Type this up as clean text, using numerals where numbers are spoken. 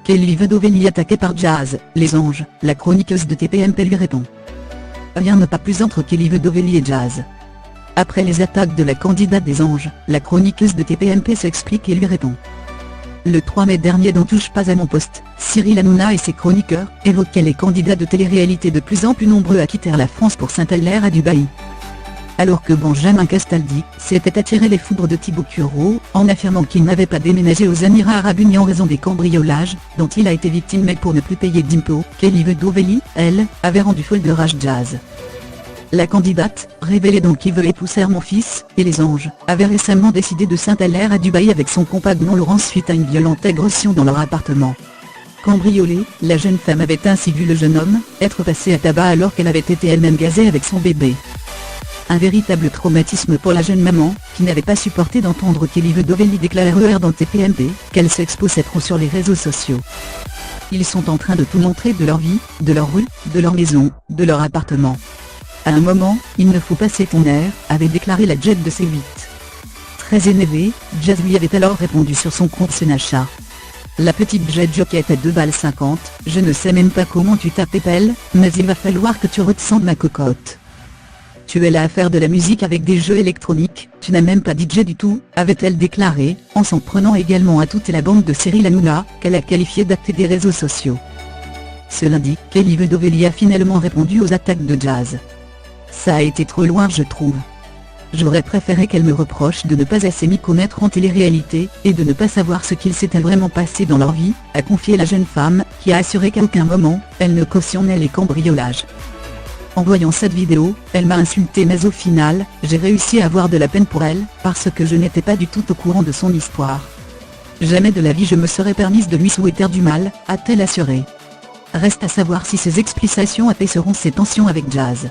Kelly Vedovelli attaquée par Jazz, les anges, la chroniqueuse de TPMP lui répond. Rien ne va plus entre Kelly Vedovelli et Jazz. Après les attaques de la candidate des anges, la chroniqueuse de TPMP s'explique et lui répond. Le 3 mai dernier dans Touche pas à mon poste, Cyril Hanouna et ses chroniqueurs évoquaient les candidats de télé-réalité de plus en plus nombreux à quitter la France pour s'installer à Dubaï. Alors que Benjamin Castaldi s'était attiré les foudres de Thibaut Curot, en affirmant qu'il n'avait pas déménagé aux Émirats Arabes Unis en raison des cambriolages dont il a été victime, mais pour ne plus payer d'impôts, Kelly Vedovelli, elle, avait rendu folle de rage Jazz. La candidate, révélait donc qui veut épouser mon fils, et les anges, avait récemment décidé de s'installer à Dubaï avec son compagnon Laurent suite à une violente agression dans leur appartement. Cambriolée, la jeune femme avait ainsi vu le jeune homme être passé à tabac alors qu'elle avait été elle-même gazée avec son bébé. Un véritable traumatisme pour la jeune maman, qui n'avait pas supporté d'entendre Kelly Vedovelli déclarer dans TPMP, qu'elle s'exposait trop sur les réseaux sociaux. Ils sont en train de tout montrer de leur vie, de leur rue, de leur maison, de leur appartement. À un moment, il ne faut passer ton air, avait déclaré la Jet de C8. Très énervée, Jazz lui avait alors répondu sur son compte Snapchat. La petite Jet Joquette à 2,50 balles, je ne sais même pas comment tu t'appelles, mais il va falloir que tu redescendes ma cocotte. Tu es là à faire de la musique avec des jeux électroniques, tu n'as même pas DJ du tout, avait-elle déclaré, en s'en prenant également à toute la bande de Cyril Hanouna, qu'elle a qualifié d'acte des réseaux sociaux. Ce lundi, Kelly Vedovelli a finalement répondu aux attaques de Jazz. Ça a été trop loin, je trouve. J'aurais préféré qu'elle me reproche de ne pas assez m'y connaître en télé-réalité, et de ne pas savoir ce qu'il s'était vraiment passé dans leur vie, a confié la jeune femme, qui a assuré qu'à aucun moment, elle ne cautionnait les cambriolages. En voyant cette vidéo, elle m'a insulté, mais au final, j'ai réussi à avoir de la peine pour elle, parce que je n'étais pas du tout au courant de son histoire. Jamais de la vie je me serais permise de lui souhaiter du mal, a-t-elle assuré. Reste à savoir si ces explications apaiseront ses tensions avec Jazz.